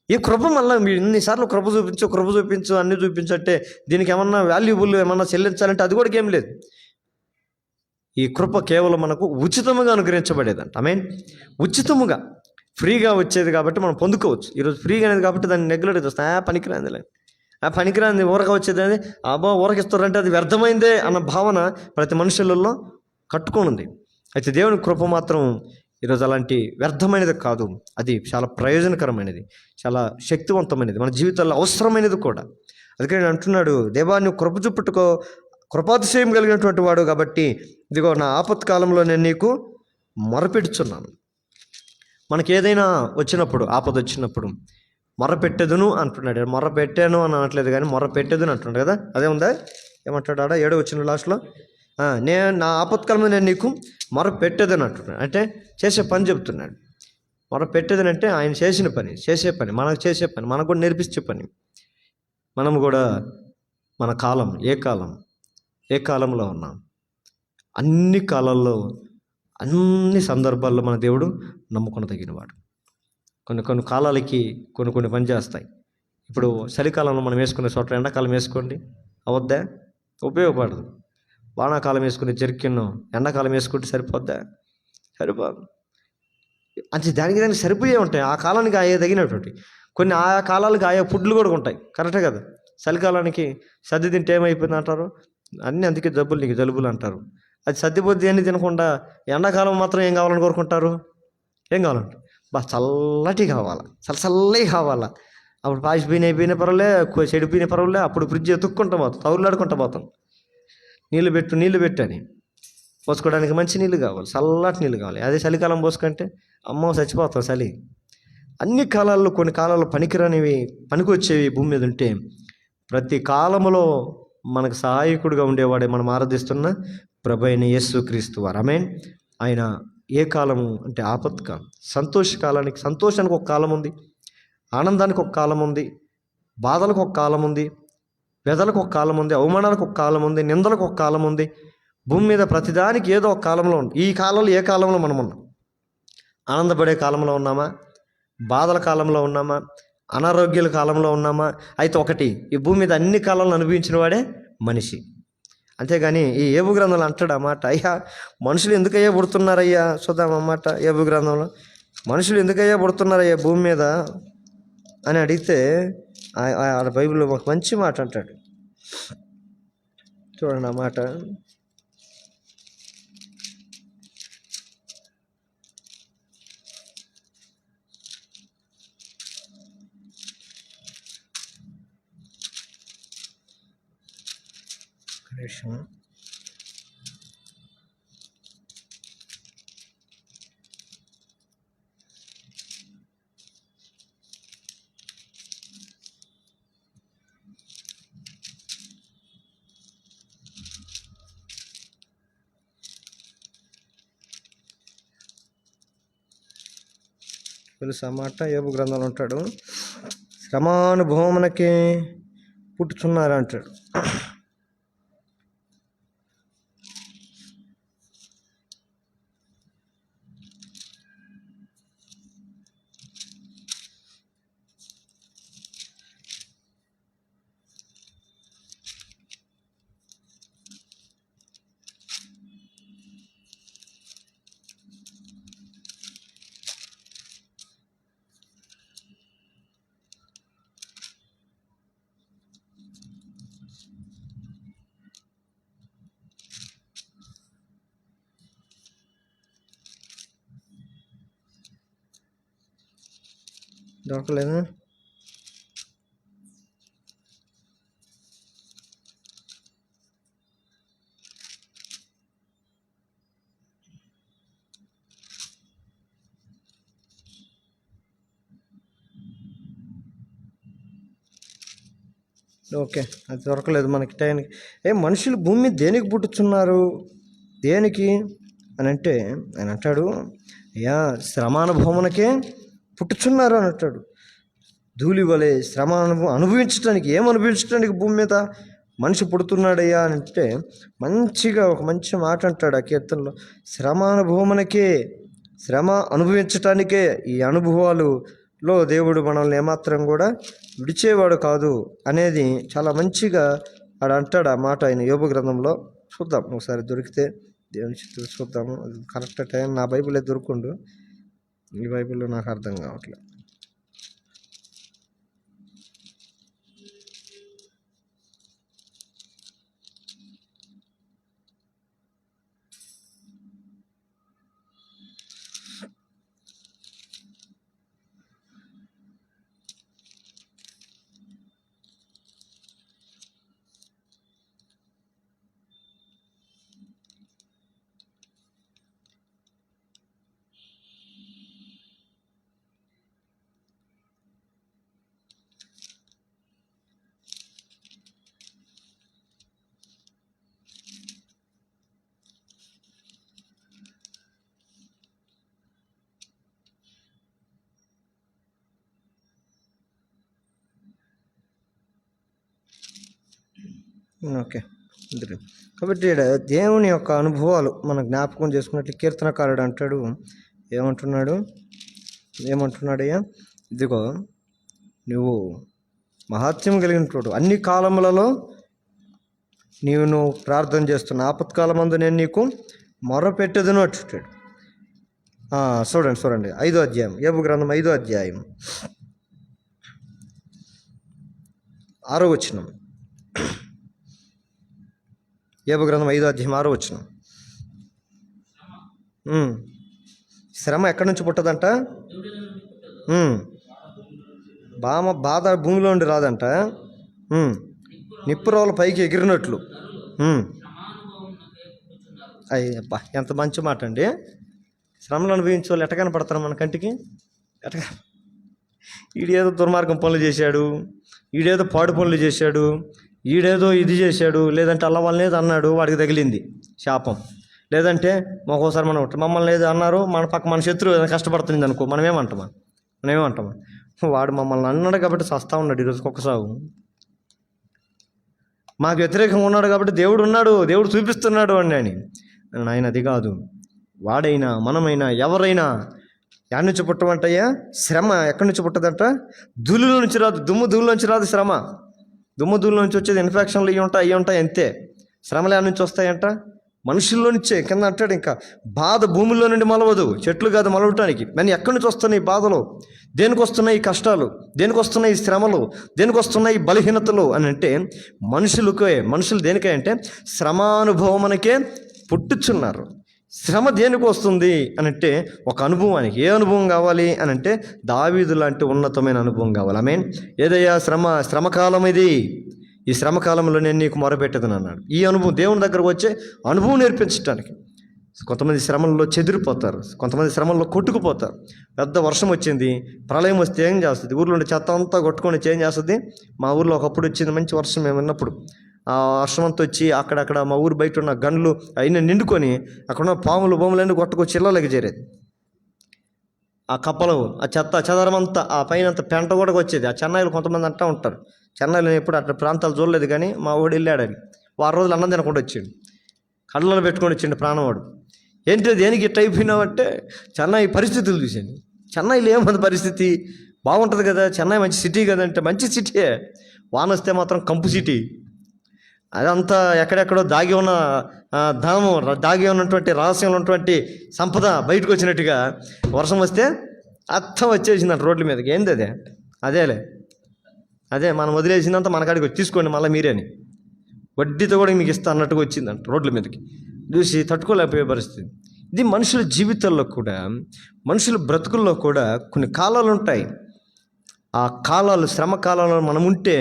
ఈ కృప మళ్ళీ మీరు ఇన్నిసార్లు కృప చూపించు అన్నీ చూపించు అంటే దీనికి ఏమన్నా వాల్యుబుల్ ఏమన్నా చెల్లించాలంటే అది కూడా ఏం లేదు. ఈ కృప కేవలం మనకు ఉచితముగా అనుగ్రహించబడేదంట. ఉచితముగా ఫ్రీగా వచ్చేది కాబట్టి మనం పొందుకోవచ్చు. ఈరోజు ఫ్రీగా అనేది కాబట్టి దాన్ని నెగ్లెక్ట్ చేస్తాం, పనికిరాంది ఊరక వచ్చేది అనేది, ఊరకిస్తారంటే అది వ్యర్థమైందే అన్న భావన ప్రతి మనుషులలో కట్టుకోనుంది. అయితే దేవుని కృప మాత్రం ఈరోజు అలాంటి వ్యర్థమైనది కాదు, అది చాలా ప్రయోజనకరమైనది, చాలా శక్తివంతమైనది, మన జీవితాల్లో అవసరమైనది కూడా. అందుకే నేను అంటున్నాడు, దేవా నువ్వు కృప చూపుట్టుకో, కృపాతిశయం కలిగినటువంటి వాడు కాబట్టి ఇదిగో నా ఆపత్కాలంలో నేను నీకు మొరపెట్టుచున్నాను. మనకి ఏదైనా వచ్చినప్పుడు, ఆపద వచ్చినప్పుడు మొరపెట్టెదును అంటున్నాడు. మొరపెట్టాను అని అనట్లేదు కానీ మొరపెట్టెదును అంటున్నాడు కదా, అదే ఉందా? ఏమంటాడు ఆడ 7వ వచనం లాస్ట్లో, నేను నా ఆపత్కాలంలో నేను నీకు మొరపెట్టేదని అంటున్నాడు. అంటే చేసే పని చెప్తున్నాడు. మొరపెట్టేదని అంటే ఆయన చేసే పని మనకు కూడా నేర్పించే పని. మనం కూడా మన కాలం ఏ కాలంలో ఉన్నాం, అన్ని కాలాల్లో అన్ని సందర్భాల్లో మన దేవుడు నమ్ముకొనదగినవాడు. కొన్ని కాలాలకి కొన్ని పని చేస్తాయి. ఇప్పుడు చలికాలంలో మనం వేసుకునే చోట్ల ఎండాకాలం వేసుకోండి, అవద్దా? ఉపయోగపడదు. వానాకాలం వేసుకునే జర్కిన్ ఎండాకాలం వేసుకుంటే సరిపోద్దా? సరిపోదు. అంటే దానికి సరిపోయే ఉంటాయి, ఆ కాలానికి ఆయే తగినటువంటి. కొన్ని ఆయా కాలాలకు ఆయా ఫుడ్లు కూడా ఉంటాయి, కరెక్టే కదా. చలికాలానికి సర్ది తింటే ఏమైపోయింది అంటారు, అన్నీ అందుకే జలుబులు అంటారు. అది సర్దిపోద్ది అన్నీ తినకుండా ఎండాకాలం మాత్రం ఏం కావాలని కోరుకుంటారు? ఏం కావాలంటే చల్లటి కావాలా, చల్లవి కావాలా. అప్పుడు పాసిపోయిన పర్వాలే, చెడిపోయిన పర్వాలే, అప్పుడు ఫ్రిడ్జ్ ఎత్తుక్కుంటా పోతాం, తౌరులాడుకుంటా పోతాం. నీళ్ళు పెట్టు అని పోసుకోవడానికి మంచి నీళ్ళు కావాలి, చల్లటి నీళ్ళు కావాలి. అదే చలికాలం పోసుకుంటే అమ్మో చచ్చిపోతాం చలి. అన్ని కాలాల్లో కొన్ని కాలాల్లో పనికిరానివి పనికి వచ్చేవి భూమి మీద ఉంటే, ప్రతి కాలములో మనకు సహాయకుడిగా ఉండేవాడే మనం ఆరాధిస్తున్న ప్రభు అయిన యేసుక్రీస్తు వారు. ఆయన ఏ కాలము అంటే ఆపత్కాలం. సంతోషానికి ఒక కాలం ఉంది, ఆనందానికి ఒక కాలం ఉంది, బాధలకు ఒక కాలం ఉంది, వ్యధలకు ఒక కాలం ఉంది, అవమానాలకు ఒక కాలం ఉంది, నిందలకు ఒక కాలం ఉంది. భూమి మీద ప్రతిదానికి ఏదో ఒక కాలంలో ఉంది. ఈ కాలంలో ఏ కాలంలో మనం ఉన్నాం? ఆనందపడే కాలంలో ఉన్నామా? బాధల కాలంలో ఉన్నామా? అనారోగ్యాల కాలంలో ఉన్నామా? అయితే ఒకటి, ఈ భూమి మీద అన్ని కాలాలను అనుభవించిన వాడే మనిషి. అంతేగాని ఈ ఏబు గ్రంథంలో అంటాడు అన్నమాట, అయ్యా మనుషులు ఎందుకయ్యా పుడుతున్నారయ్యా, చూద్దాం అన్నమాట. ఏబు గ్రంథంలో మనుషులు ఎందుకయ్యా పుడుతున్నారయ్యా భూమి మీద అని అడిగితే బైబిల్లో ఒక మంచి మాట అంటాడు, చూడండి ఆ మాట. తెలుసు అన్నమాట. ఏబు గ్రంథంలో ఉంటాడు, శ్రమానుభవమునకి పుట్టుచున్నారు అంటాడు. దొరకలేదు. ఓకే, అది దొరకలేదు మనకి టైంకి. మనుషులు భూమి మీద దేనికి పుట్టుచున్నారు, దేనికి అని అంటే ఆయన అంటాడు, అయ్యా శ్రమానుభవమునకే పుట్టుచున్నారు అని అంటాడు. ధూళి వలె శ్రమ అనుభవించడానికి, అనుభవించడానికి భూమి మీద మనిషి పుడుతున్నాడయ్యా అని అంటే మంచిగా ఒక మంచి మాట అంటాడు ఆ కీర్తనలో. శ్రమానుభవమునకే, శ్రమ అనుభవించటానికే, ఈ అనుభవాలులో దేవుడు మనల్ని ఏమాత్రం కూడా విడిచేవాడు కాదు అనేది చాలా మంచిగా ఆడ అంటాడు ఆ మాట ఆయన యోబు గ్రంథంలో. చూద్దాం ఒకసారి, దొరికితే దేవుని చిత్రం చూద్దాము. అది కరెక్ట్ టైం నా బైబిలే దొరుకుండు, ఈ బైబిల్లో నాకు అర్థం కావట్లేదు. ఓకే, కాబట్టి ఇక్కడ దేవుని యొక్క అనుభవాలు మనం జ్ఞాపకం చేసుకున్నట్లు కీర్తనకారుడు అంటాడు, ఏమంటున్నాడయ్యా, ఇదిగో నువ్వు మహాత్మ్యం కలిగినటువంటి అన్ని కాలములలో నువ్వు ప్రార్థన చేస్తున్న ఆపత్కాలమందు నేను నీకు మొరపెట్టెదను అంటాడు. చూడండి 5వ అధ్యాయం, యోబు గ్రంథం 5వ అధ్యాయం 6వ వచనం. యోబు గ్రంథం 5వ అధ్యాయం 6వ వచనం. శ్రమ ఎక్కడి నుంచి పుట్టదంట? బాధ భూమిలో నుండి రాదంట, నిప్పురోల పైకి ఎగిరినట్లు. అయ్యబ్బా, ఎంత మంచి మాట అండి. శ్రమలు అనుభవించే వాళ్ళు ఎట్ట కనపడతారు మన కంటికి? ఈడేదో దుర్మార్గం పనులు చేశాడు, ఈడేదో పాడు పనులు చేశాడు, ఈడేదో ఇది చేశాడు, లేదంటే అల్ల వాళ్ళని ఏదో అన్నాడు, వాడికి తగిలింది శాపం. లేదంటే ఒక్కోసారి మమ్మల్ని ఏదో అన్నారు, మన శత్రువు ఏదైనా కష్టపడుతుంది అనుకో, మనమేమంటామా? వాడు మమ్మల్ని అన్నాడు కాబట్టి సస్తా ఉన్నాడు ఈరోజు ఒక్క సాగు. మాకు వ్యతిరేకంగా ఉన్నాడు కాబట్టి దేవుడు ఉన్నాడు, దేవుడు చూపిస్తున్నాడు అని ఆయన అది కాదు. వాడైనా మనమైనా ఎవరైనా ఎక్కడి నుంచి పుట్టమంటయ్యా? శ్రమ ఎక్కడి నుంచి పుట్టదంట? ధూళిలో నుంచి రాదు, ధూళిలో నుంచి రాదు శ్రమ. ధూళిలో నుంచి వచ్చేది ఇన్ఫెక్షన్లు అవి ఉంటాయి అంతే. శ్రమలు ఎక్కడి నుంచి వస్తాయంట? మనుషుల్లో నుంచే. కింద అంటాడు ఇంకా, బాధ భూమిలో నుండి మొలవదు, చెట్లు కాదు మొలవటానికి. మరి ఎక్కడి నుంచి వస్తున్నాయి బాధలు? దేనికి వస్తున్నాయి ఈ కష్టాలు? దేనికి వస్తున్నాయి ఈ శ్రమలు? దేనికి వస్తున్నాయి ఈ బలహీనతలు అని అంటే మనుషులు దేనికే అంటే శ్రమానుభవమునకే పుట్టుచున్నారు. శ్రమ దేనికి వస్తుంది అని అంటే ఒక అనుభవానికి. ఏ అనుభవం కావాలి అని అంటే దావీదు లాంటి ఉన్నతమైన అనుభవం కావాలి. ఆమేన్. ఏదయ్యా శ్రమకాలం ఇది, ఈ శ్రమకాలంలో నేను నీకు మొరపెట్టదని అన్నాడు. ఈ అనుభవం దేవుని దగ్గరకు వచ్చే అనుభవం నేర్పించడానికి. కొంతమంది శ్రమల్లో చెదిరిపోతారు, కొంతమంది శ్రమల్లో కొట్టుకుపోతారు. పెద్ద వర్షం వచ్చింది, ప్రళయం వస్తే ఏం చేస్తుంది? ఊర్లో ఉండే చెత్త అంతా కొట్టుకొని ఏం చేస్తుంది? మా ఊర్లో ఒకప్పుడు వచ్చింది మంచి వర్షం, మేము విన్నప్పుడు ఆ వర్షం అంతా వచ్చి అక్కడక్కడ మా ఊరు బయట ఉన్న గన్లు అయినా నిండుకొని అక్కడ ఉన్న బొమ్మలన్నీ కొట్టుకొచ్చి ఇళ్ళకి చేరేది. ఆ కప్పలు, ఆ చెదరమంతా, ఆ పైన అంతా పెంట కూడా వచ్చేది. ఆ చెన్నైలో కొంతమంది అంటూ ఉంటారు, చెన్నైలో ఎప్పుడు అట్లా ప్రాంతాలు చూడలేదు కానీ మా వాడు వెళ్ళాడని 6 రోజులు అన్నం తినకుండా వచ్చిండు, కళ్ళలో పెట్టుకొని వచ్చిండు ప్రాణవాడు. ఏంటి దేనికి ఇట్ట అయిపోయినావంటే చెన్నై పరిస్థితులు చూసాను. చెన్నైలో ఏమంది పరిస్థితి? బాగుంటుంది కదా, చెన్నై మంచి సిటీ కదంటే మంచి సిటీయే, వాన వస్తే మాత్రం కంపు సిటీ. అదంతా ఎక్కడెక్కడో దాగి ఉన్న ధనము, దాగి ఉన్నటువంటి రహస్యంలో ఉన్నటువంటి సంపద బయటకు వచ్చినట్టుగా వర్షం వస్తే అర్థం వచ్చేసిందంట రోడ్ల మీదకి. ఏంది అదే మనం వదిలేసిందంత మన కాడికి వచ్చి తీసుకోండి మళ్ళీ మీరేని, వడ్డీతో కూడా మీకు ఇస్తా అన్నట్టుగా వచ్చిందంట రోడ్ల మీదకి. చూసి తట్టుకోలేకపోయే పరిస్థితి. ఇది మనుషుల జీవితాల్లో కూడా, మనుషుల బ్రతుకుల్లో కూడా కొన్ని కాలాలు ఉంటాయి. ఆ కాలాలు, శ్రమ కాలంలో మనం ఉంటే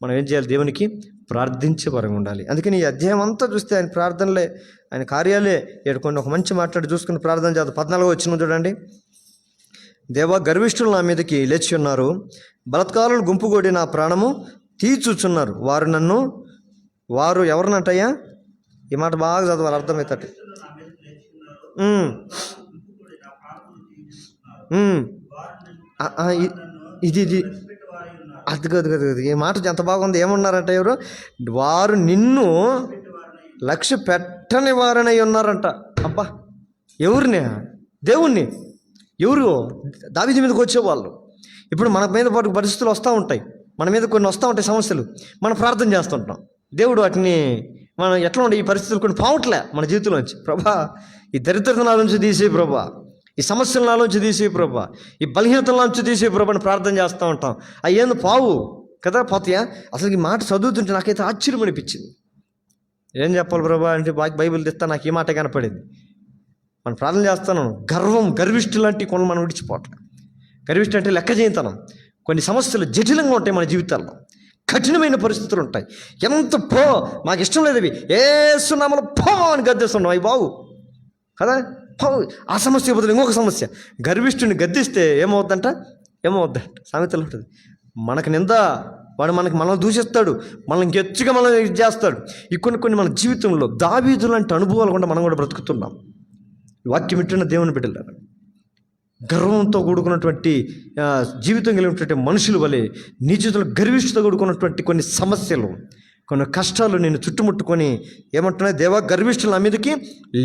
మనం ఏం చేయాలి? దేవునికి ప్రార్థించే పరంగా ఉండాలి. అందుకని ఈ అధ్యాయం అంతా చూస్తే ఆయన ప్రార్థనలే, ఆయన కార్యాలే. ఏడుకొని ఒక మంచి మాట్లాడి చూసుకుని ప్రార్థన చేద్దాం. 14 వచ్చిన చూడండి. దేవా, గర్విష్ఠులు నా మీదకి లేచి ఉన్నారు, బలత్కారులు గుంపుగూడి నా ప్రాణము తీర్చుచున్నారు. వారు ఎవరినంటయ్యా? ఈ మాట బాగా చదవాలి, అర్థమవుతాడు. ఇది అది కదా ఈ మాట ఎంత బాగుంది. ఏమన్నారంట? ఎవరు? వారు నిన్ను లక్ష్య పెట్టని వారనై ఉన్నారంట. అబ్బా, ఎవరిని? దేవుణ్ణి. ఎవరు? దావీదు మీదకి వచ్చేవాళ్ళు. ఇప్పుడు మన మీద పరిస్థితులు వస్తూ ఉంటాయి, మన మీద కొన్ని వస్తూ ఉంటాయి సమస్యలు. మనం ప్రార్థన చేస్తుంటాం, దేవుడు వాటిని మనం ఎట్లా ఉండే ఈ పరిస్థితులు కొన్ని పోవట్లే మన జీవితంలోంచి. ప్రభా, ఈ దరిద్రత నా నుంచి తీసే ప్రభా, ఈ సమస్యల నా నుంచి తీసే ప్రభా, ఈ బలహీనతల నుంచి తీసే ప్రభా అని ప్రార్థన చేస్తూ ఉంటాం. అవి ఏంది పావు కదా, పోతాయా? అసలు ఈ మాట చదువుతుంటే నాకైతే ఆశ్చర్యం అనిపించింది. ఏం చెప్పాలి ప్రభా అంటే బైబిల్ తెస్తా నాకు ఈ మాట కనపడింది. మనం ప్రార్థన చేస్తాను, గర్విష్ఠు లాంటి కొన్ని మనం విడిచిపోవట్లే. గర్విష్ఠు అంటే లెక్క చేయతనం. కొన్ని సమస్యలు జటిలంగా ఉంటాయి మన జీవితాల్లో, కఠినమైన పరిస్థితులు ఉంటాయి. ఎంత మాకు ఇష్టం లేదు, అవి ఏసునామలో అని గద్దేస్తున్నాం. అవి బావు కదా, ఆ సమస్య బదులు ఇంకొక సమస్య. గర్విష్ఠుని గద్దిస్తే ఏమవుద్దంట సామెతలు ఉంటుంది. మనకు నింద, వాడు మనల్ని దూషిస్తాడు, మనల్ని ఇంకెచ్చుగా మనం ఇది చేస్తాడు. ఈ కొన్ని మన జీవితంలో దావీదు లాంటి అనుభవాలు కూడా మనం కూడా బ్రతుకుతున్నాం. వాక్యం వింటున్న దేవుని బిడ్డలారా, గర్వంతో కూడుకున్నటువంటి జీవితం కలిగినటువంటి మనుషుల వలె నీ జీవితంలో గర్విష్ఠతో కూడుకున్నటువంటి కొన్ని సమస్యలు, కొన్ని కష్టాలు నేను చుట్టుముట్టుకొని ఏమంటున్నాయి? దేవా, గర్విష్ఠులు నా మీదకి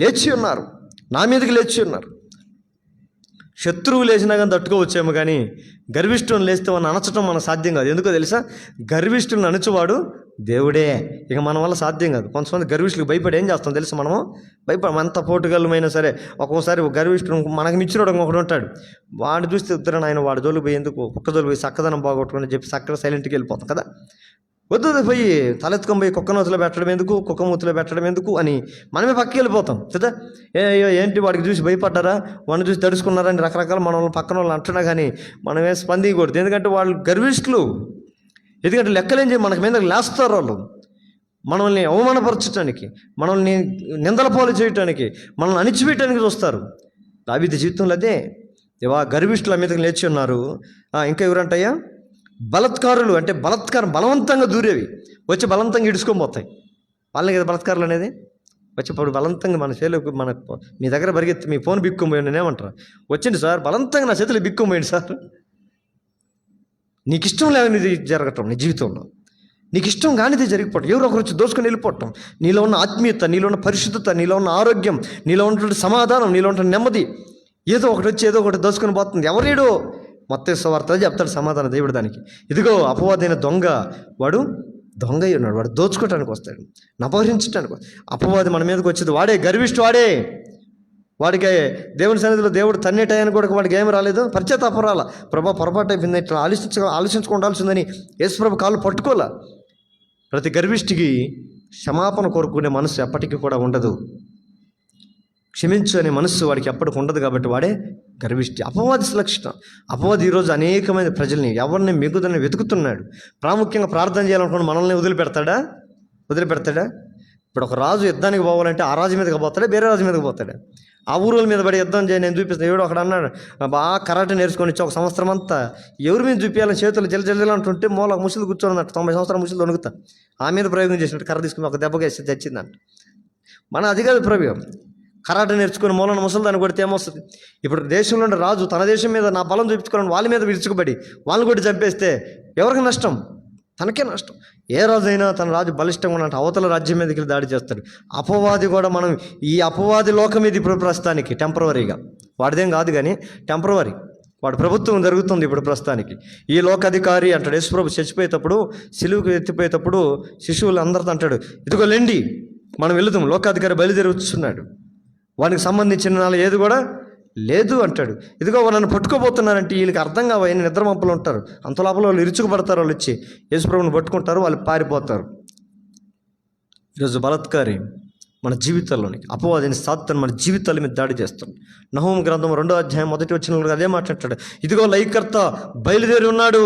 లేచి ఉన్నారు. శత్రువు లేచినా కానీ తట్టుకోవచ్చేమో, కానీ గర్విష్ఠులను లేస్తే వాళ్ళని అణచడం మనకు సాధ్యం కాదు. ఎందుకో తెలుసా? గర్విష్ఠులను అణచువాడు దేవుడే. ఇక మన వల్ల సాధ్యం కాదు. కొంతమంది గర్విష్ఠులకు భయపడి ఏం చేస్తాం తెలుసా? మనము ఎంత పోటుగలమైనా సరే ఒక్కోసారి గర్విష్ఠుడు మనకు మిచ్చినోడు ఒకడు ఉంటాడు. వాడిని చూస్తే ఉత్తరాయణ ఆయన వాడి జోలికి పోయి ఎందుకు, కుక్క జోలికి పోయి చక్కదనం బాగొట్టుకుని చెప్పి చక్కగా సైలెంట్కి వెళ్ళిపోతాం కదా. వద్దు పోయి తలెత్తుకొని పోయి కుక్క నూతులో పెట్టడం ఎందుకు, కుక్క మూతిలో పెట్టడం ఎందుకు అని మనమే పక్కకి వెళ్ళిపోతాం కదా. ఏంటి వాడికి చూసి భయపడ్డారా, వాడిని చూసి తడుచుకున్నారా అని రకరకాల మన పక్కన వాళ్ళు అంటున్నా కానీ మనమే స్పందించకూడదు. ఎందుకంటే వాళ్ళు గర్విష్ఠులు. ఎందుకంటే లెక్కలేం చేయ మనకి మీద లేస్తారు వాళ్ళు, మనల్ని అవమానపరచడానికి, మనల్ని నిందల పాలు చేయటానికి, మనల్ని అణిచివేయటానికి చూస్తారు. దావీదు జీవితంలో అదే. దేవా, గర్విష్ఠుల మీదకి లేచి ఉన్నారు. ఇంకా ఎవరంటయ్యా? బలత్కారులు. అంటే బలవంతంగా దూరేవి వచ్చి బలవంతంగా ఇడుచుకొని పోతాయి. వాళ్ళని కదా బలత్కారులు అనేది. వచ్చి ఇప్పుడు బలవంతంగా మన చేతులు, మీ దగ్గర పరిగెత్తి మీ ఫోన్ బిక్కొనిపోయాను నేనేమంటారు? వచ్చింది సార్, బలవంతంగా నా చేతులు బిక్కొనిపోయింది సార్. నీకు ఇష్టం లేనిది జరగటం నీ జీవితంలో, నీకు ఇష్టం కానిది జరిగిపోవటం, ఎవరో ఒకరు వచ్చి దోసుకొని వెళ్ళిపోవటం. నీలో ఉన్న ఆత్మీయత, నీలో ఉన్న పరిశుద్ధత, నీలో ఉన్న ఆరోగ్యం, నీలో ఉన్నటువంటి సమాధానం, నీలో ఉన్న నెమ్మది, ఏదో ఒకటి వచ్చి ఏదో ఒకటి దోసుకొని పోతుంది. ఎవరేడో మత్తయి సువార్త చెప్తాడు సమాధానం దేవుడు దానికి. ఇదిగో అపవాదైన దొంగ, వాడు దొంగ అయి ఉన్నాడు, వాడు దోచుకోవటానికి వస్తాడు, అపహరించడానికి. అపవాది మన మీదకి వచ్చేది వాడే, గర్విష్ఠు వాడే. వాడికి దేవుని సన్నిధిలో దేవుడు తన్నేటాయని కూడా వాడికి ఏమి రాలేదు, పశ్చాత్తాపం రాల. ప్రభా, పొరపాటు అయిపోయింది, ఇట్లా ఆలోచించుకుండాల్సిందని యేసుప్రభు కాళ్ళు పట్టుకోలే. ప్రతి గర్విష్ఠికి క్షమాపణ కోరుకునే మనసు ఎప్పటికీ కూడా ఉండదు. క్షమించు అనే మనస్సు వాడికి ఎప్పటికి ఉండదు. కాబట్టి వాడే గర్విష్ఠి. అపవాది లక్షణం. అపవాది ఈరోజు అనేకమైన ప్రజల్ని, ఎవరిని మిగుదని వెతుకుతున్నాడు. ప్రాముఖ్యంగా ప్రార్థన చేయాలనుకున్న మనల్ని వదిలిపెడతాడా? ఇప్పుడు ఒక రాజు యుద్ధానికి పోవాలంటే ఆ రాజు మీదకి పోతాడా, వేరే రాజు మీదకి పోతాడా? ఆ ఊరుల మీద పడి యుద్ధం చేయి నేను చూపిస్తాను. ఎవడో అక్కడ అన్నాడు, బాగా కరాటే నేర్చుకొని ఇచ్చి ఒక సంవత్సరం అంతా ఎవరి మీద చూపించాలని చేతులు జల్జల్జల్ అంటుంటే మూల ముసలి కూర్చొని 90 సంవత్సరాల ముసలి వణుకుతా. ఆ మీద ప్రయోగం చేసినట్టు కర్ర తీసుకుని ఒక దెబ్బగా వేసి చచ్చిందంట. మన అది కాదు ప్రయోగం. కరాటే నేర్చుకుని మూలన ముసలి దాన్ని కొడితే ఏమొస్తుంది? ఇప్పుడు దేశంలో రాజు తన దేశం మీద నా బలం చూపించుకోవాలని వాళ్ళ మీద విరుచుకుపడి వాళ్ళని కొట్టి చంపేస్తే ఎవరికి నష్టం? తనకే నష్టం. ఏ రాజు అయినా తన రాజు బలిష్టంగా ఉన్నట్టు అవతల రాజ్యం మీదకి దాడి చేస్తాడు. అపవాది కూడా మనం ఈ అపవాది లోకం ఇది ఇప్పుడు ప్రస్తుతానికి టెంపరవరీగా, వాడిదేం కాదు కానీ టెంపరవరీ. వాడు ప్రభుత్వం జరుగుతుంది ఇప్పుడు ప్రస్తుతానికి. ఈ లోకాధికారి అంటాడు. యేసుప్రభు చచ్చిపోయేటప్పుడు, సిలువుకు ఎత్తిపోయేటప్పుడు శిశువులు అందరితో అంటాడు, ఇదిగో లెండి మనం వెళుతాం. లోకాధికారి బయలుదేరి వచ్చున్నాడు. వానికి సంబంధించిన ఏది కూడా లేదు అంటాడు. ఇదిగో నన్ను పట్టుకోబోతున్నారంటే వీళ్ళకి అర్థం కావాలి, నిద్రమప్పులు ఉంటారు. అంత లోపల వాళ్ళు ఇరుచుకుపడతారు. వాళ్ళు వచ్చి యేసుప్రభుని పట్టుకుంటారు, వాళ్ళు పారిపోతారు. ఈరోజు బలత్కారి మన జీవితాల్లోనికి. అపవాదిని సాతాను మన జీవితాల మీద దాడి చేస్తాడు. నహూము గ్రంథం 2వ అధ్యాయం 1 వచనంలో అదే మాట్లాడతాడు. ఇదిగో లయకర్త బయలుదేరి ఉన్నాడు,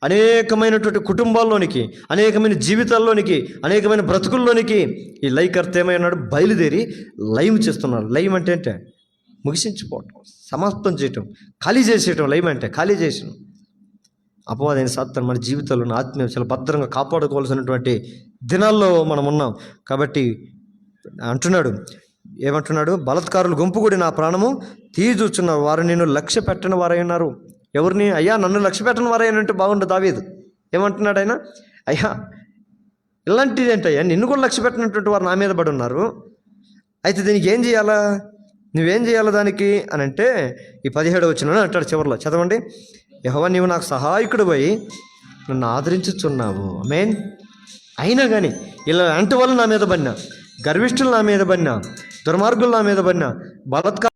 అనేకమైనటువంటి కుటుంబాల్లోనికి, అనేకమైన జీవితాల్లోనికి, అనేకమైన బ్రతుకుల్లోనికి ఈ లయకర్త ఏమై ఉన్నాడు? బయలుదేరి లయం చేస్తున్నాడు. లయం అంటే ఏంటే ముగిసించిపోవటం, సమాప్తం చేయటం, ఖాళీ చేసేయటం. లయం అంటే ఖాళీ చేసడం. అపవాదైన సాతాను మన జీవితాలను ఆత్మీయ చాలా భద్రంగా కాపాడుకోవాల్సినటువంటి దినాల్లో మనం ఉన్నాం. కాబట్టి అంటున్నాడు, ఏమంటున్నాడు? బలాత్కారులు గుంపు కూడి నా ప్రాణము తీజూచున్నారు, వారు నేను లక్ష్య పెట్టని వారై ఉన్నారు. ఎవరిని? అయ్యా నన్ను లక్ష్య పెట్టని వారైనంటే బాగుండు దావీదు. ఏమంటున్నాడు ఆయన? అయ్యా ఇలాంటిది ఏంటయ్యా, నిన్ను కూడా లక్ష్య పెట్టినటువంటి వారు నా మీద పడి ఉన్నారు, అయితే దీనికి ఏం చేయాలా, నువ్వేం చేయాలా దానికి అని అంటే ఈ 17వ వచనం అంటాడు చివరిలో. చదవండి. యెహోవా నీవు నాకు సహాయకుడు పోయి నన్ను ఆదరించుచున్నావు. ఆమేన్. అయినా కానీ ఇలా అంటు వాళ్ళు నా మీద పడినా, గర్విష్ఠులు నా మీద పడినా, దుర్మార్గులు నా మీద పడినా, బలత్కారం,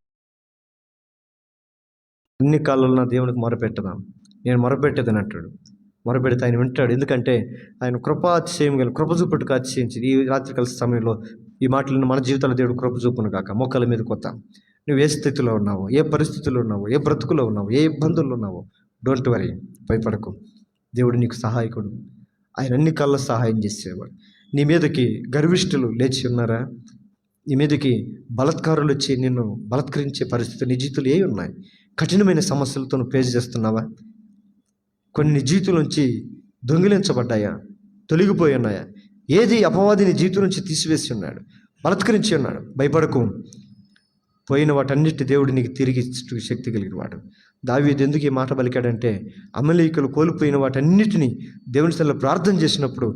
అన్ని కాలంలో నా దేవునికి మొరపెట్టదాం. నేను మొరపెట్టేదని అంటాడు. మొరపెడితే ఆయన వింటాడు. ఎందుకంటే ఆయన కృపాతిశయం గల కృప చూపుటకు అతిశయించి ఈ రాత్రి కలిసి సమయంలో ఈ మాటలను మన జీవితాల దేవుడు కృప చూపును కాక. మోకాల మీద కొత్త నువ్వు ఏ స్థితిలో ఉన్నావో, ఏ పరిస్థితుల్లో ఉన్నావో, ఏ బ్రతుకులో ఉన్నావో, ఏ ఇబ్బందుల్లో ఉన్నావో, డోంట్ వరీ, భయపడకు. దేవుడు నీకు సహాయకుడు. ఆయన అన్ని కళ్ళ సహాయం చేసేవాడు. నీ మీదకి గర్విష్ఠులు లేచి ఉన్నారా? నీ మీదకి బలత్కారులు వచ్చి నిన్ను బలత్కరించే పరిస్థితి నీ జీవితంలో ఏ ఉన్నాయి? కఠినమైన సమస్యలతో నువ్వు ఫేస్ చేస్తున్నావా? కొన్ని జీవితం నుంచి దొంగిలించబడ్డాయా? తొలగిపోయి ఉన్నాయా? ఏది అపవాదిని జీవితం నుంచి తీసివేసి ఉన్నాడు, బలత్కరించి ఉన్నాడు? భయపడకు. పోయిన వాటన్నిటి దేవుడు నీకు తిరిగి శక్తి కలిగిన వాడు. దావీదు ఎందుకు ఈ మాట పలికాడంటే, అమలీకులు కోల్పోయిన వాటన్నిటినీ దేవుని సన్నిధిలో ప్రార్థన చేసినప్పుడు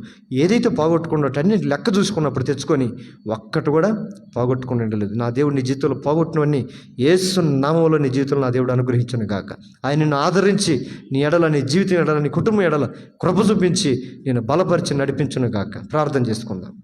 ఏదైతే పోగొట్టుకున్న వాటన్నిటి లెక్క చూసుకున్నప్పుడు తెచ్చుకొని ఒక్కటి కూడా పోగొట్టుకుని ఉండలేదు. నా దేవుడు నీ జీవితంలో పోగొట్టినవన్నీ యేసు నామంలో నీ జీవితంలో నా దేవుడు అనుగ్రహించను గాక. ఆయన నిన్ను ఆదరించి నీ ఎడల, నీ జీవితం ఎడల, నీ కుటుంబం ఎడల కృప చూపించి నేను బలపరిచి నడిపించును గాక. ప్రార్థన చేసుకుందాం.